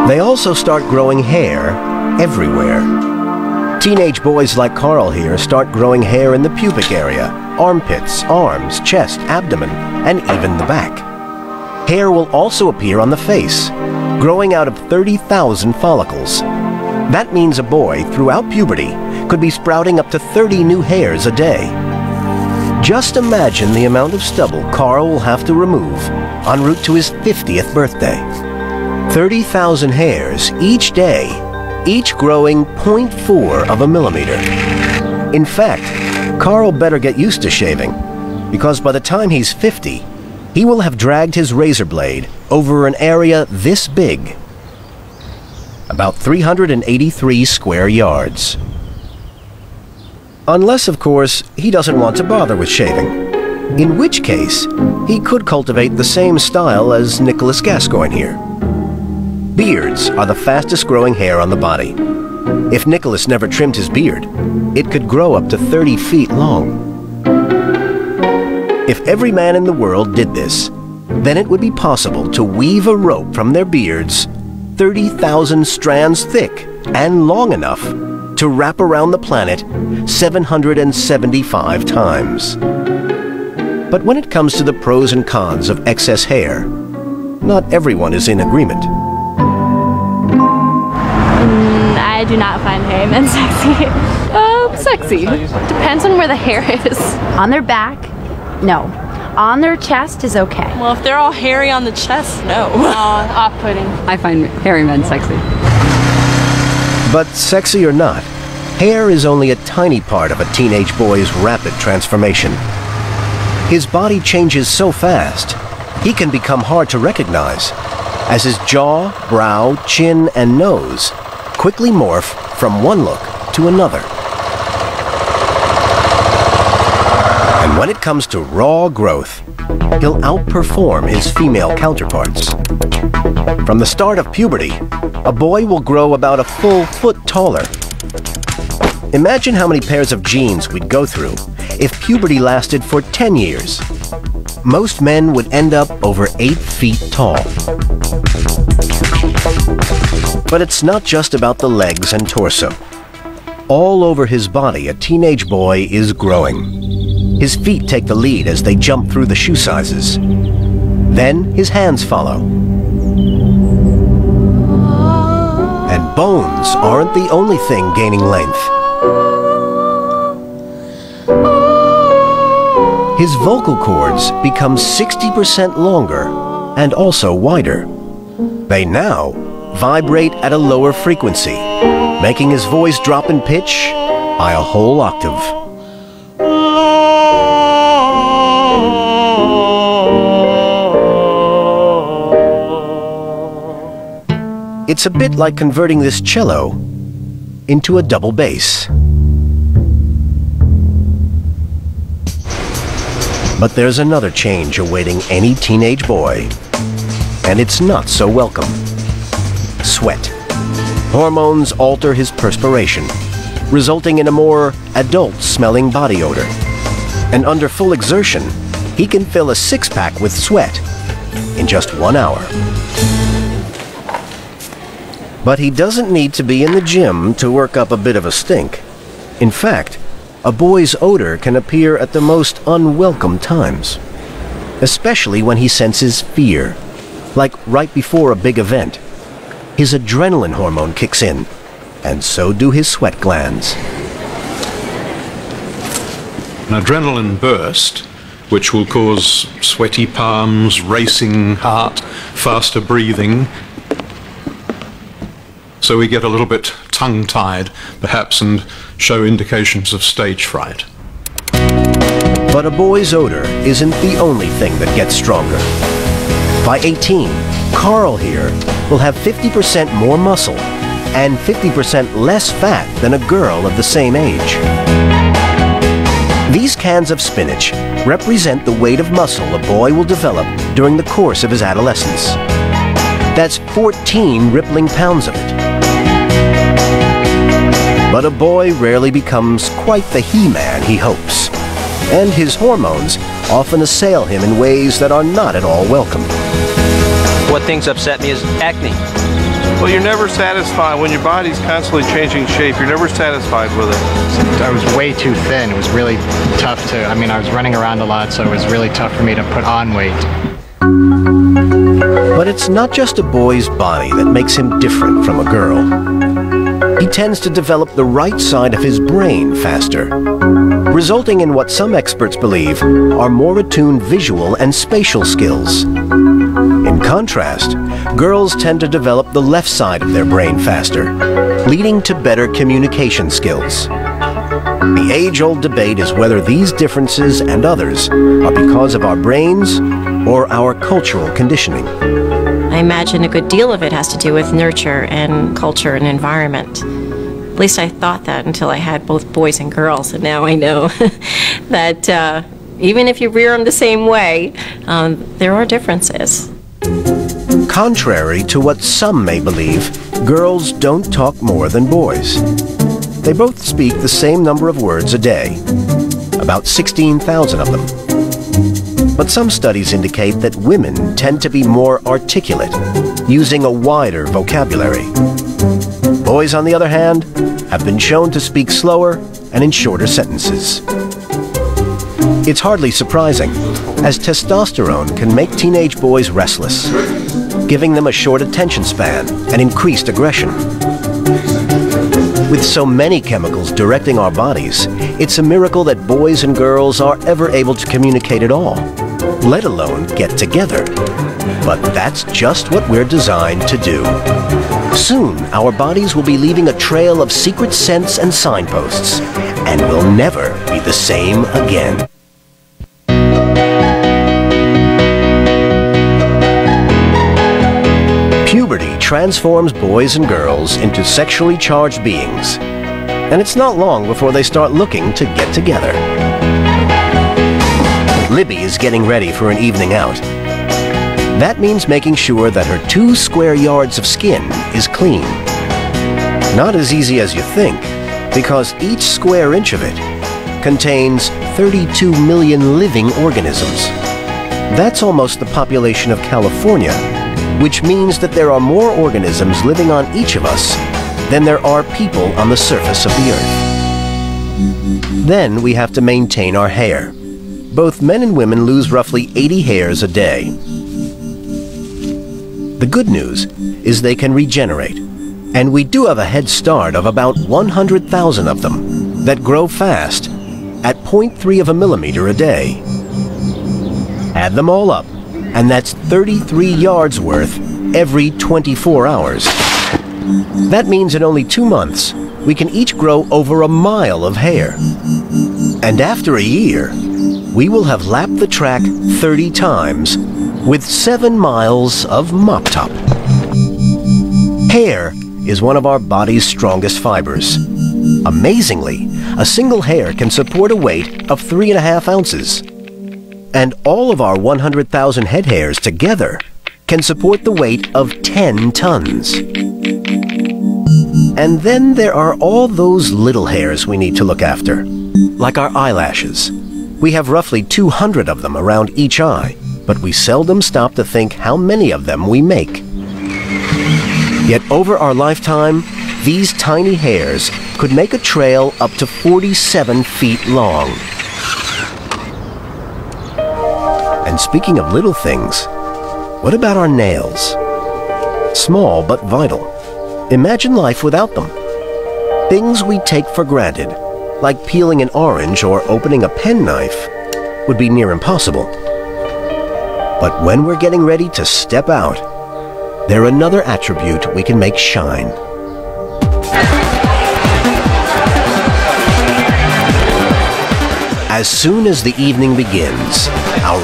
They also start growing hair everywhere. Teenage boys like Carl here start growing hair in the pubic area, armpits, arms, chest, abdomen, and even the back. Hair will also appear on the face, growing out of 30,000 follicles. That means a boy throughout puberty could be sprouting up to 30 new hairs a day. Just imagine the amount of stubble Carl will have to remove en route to his 50th birthday. 30,000 hairs each day, each growing 0.4 of a millimeter. In fact, Carl better get used to shaving, because by the time he's 50, he will have dragged his razor blade over an area this big. About 383 square yards. Unless, of course, he doesn't want to bother with shaving, in which case he could cultivate the same style as Nicholas Gascoigne here. Beards are the fastest growing hair on the body. If Nicholas never trimmed his beard, it could grow up to 30 feet long. If every man in the world did this, then it would be possible to weave a rope from their beards 30,000 strands thick and long enough to wrap around the planet 775 times. But when it comes to the pros and cons of excess hair, not everyone is in agreement. I do not find hairy men sexy. Sexy. Depends on where the hair is. On their back, no. On their chest is okay. Well, if they're all hairy on the chest, no. Off-putting. I find hairy men sexy. But sexy or not, hair is only a tiny part of a teenage boy's rapid transformation. His body changes so fast, he can become hard to recognize, as his jaw, brow, chin, and nose quickly morph from one look to another. And when it comes to raw growth, he'll outperform his female counterparts. From the start of puberty, a boy will grow about a full foot taller. Imagine how many pairs of jeans we'd go through if puberty lasted for 10 years. Most men would end up over 8 feet tall. But it's not just about the legs and torso. All over his body, a teenage boy is growing. His feet take the lead as they jump through the shoe sizes. Then his hands follow. And bones aren't the only thing gaining length. His vocal cords become 60% longer and also wider. They now vibrate at a lower frequency, making his voice drop in pitch by a whole octave. It's a bit like converting this cello into a double bass. But there's another change awaiting any teenage boy, and it's not so welcome. Sweat. Hormones alter his perspiration, resulting in a more adult-smelling body odor. And under full exertion, he can fill a six-pack with sweat in just 1 hour. But he doesn't need to be in the gym to work up a bit of a stink. In fact, a boy's odor can appear at the most unwelcome times, especially when he senses fear, like right before a big event. His adrenaline hormone kicks in, and so do his sweat glands. An adrenaline burst, which will cause sweaty palms, racing heart, faster breathing. So we get a little bit tongue-tied, perhaps, and show indications of stage fright. But a boy's odor isn't the only thing that gets stronger. By 18, Carl here will have 50% more muscle and 50% less fat than a girl of the same age. These cans of spinach represent the weight of muscle a boy will develop during the course of his adolescence. That's 14 rippling pounds of it. But a boy rarely becomes quite the he-man he hopes, and his hormones often assail him in ways that are not at all welcome. What things upset me is acne. Well, you're never satisfied. When your body's constantly changing shape, you're never satisfied with it. I was way too thin. It was really tough to, I mean, I was running around a lot, so it was really tough for me to put on weight. But it's not just a boy's body that makes him different from a girl. He tends to develop the right side of his brain faster, resulting in what some experts believe are more attuned visual and spatial skills. In contrast, girls tend to develop the left side of their brain faster, leading to better communication skills. The age-old debate is whether these differences and others are because of our brains or our cultural conditioning. I imagine a good deal of it has to do with nurture and culture and environment. At least I thought that until I had both boys and girls, and now I know that even if you rear them the same way, there are differences. Contrary to what some may believe, girls don't talk more than boys. They both speak the same number of words a day, about 16,000 of them. But some studies indicate that women tend to be more articulate, using a wider vocabulary. Boys, on the other hand, have been shown to speak slower and in shorter sentences. It's hardly surprising, as testosterone can make teenage boys restless, giving them a short attention span and increased aggression. With so many chemicals directing our bodies, it's a miracle that boys and girls are ever able to communicate at all, let alone get together. But that's just what we're designed to do. Soon, our bodies will be leaving a trail of secret scents and signposts, and we'll never be the same again. Puberty transforms boys and girls into sexually charged beings, and it's not long before they start looking to get together. Libby is getting ready for an evening out. That means making sure that her 2 square yards of skin is clean. Not as easy as you think, because each square inch of it contains 32 million living organisms. That's almost the population of California, which means that there are more organisms living on each of us than there are people on the surface of the Earth. Then we have to maintain our hair. Both men and women lose roughly 80 hairs a day. The good news is they can regenerate, and we do have a head start of about 100,000 of them that grow fast at 0.3 of a millimeter a day. Add them all up, and that's 33 yards worth every 24 hours. That means in only 2 months, we can each grow over a mile of hair. And after a year, we will have lapped the track 30 times with 7 miles of mop top. Hair is one of our body's strongest fibers. Amazingly, a single hair can support a weight of 3.5 ounces. And all of our 100,000 head hairs together can support the weight of 10 tons. And then there are all those little hairs we need to look after, like our eyelashes. We have roughly 200 of them around each eye, but we seldom stop to think how many of them we make. Yet over our lifetime, these tiny hairs could make a trail up to 47 feet long. And speaking of little things, what about our nails? Small but vital. Imagine life without them. Things we take for granted, like peeling an orange or opening a penknife, would be near impossible. But when we're getting ready to step out, they're another attribute we can make shine. As soon as the evening begins, our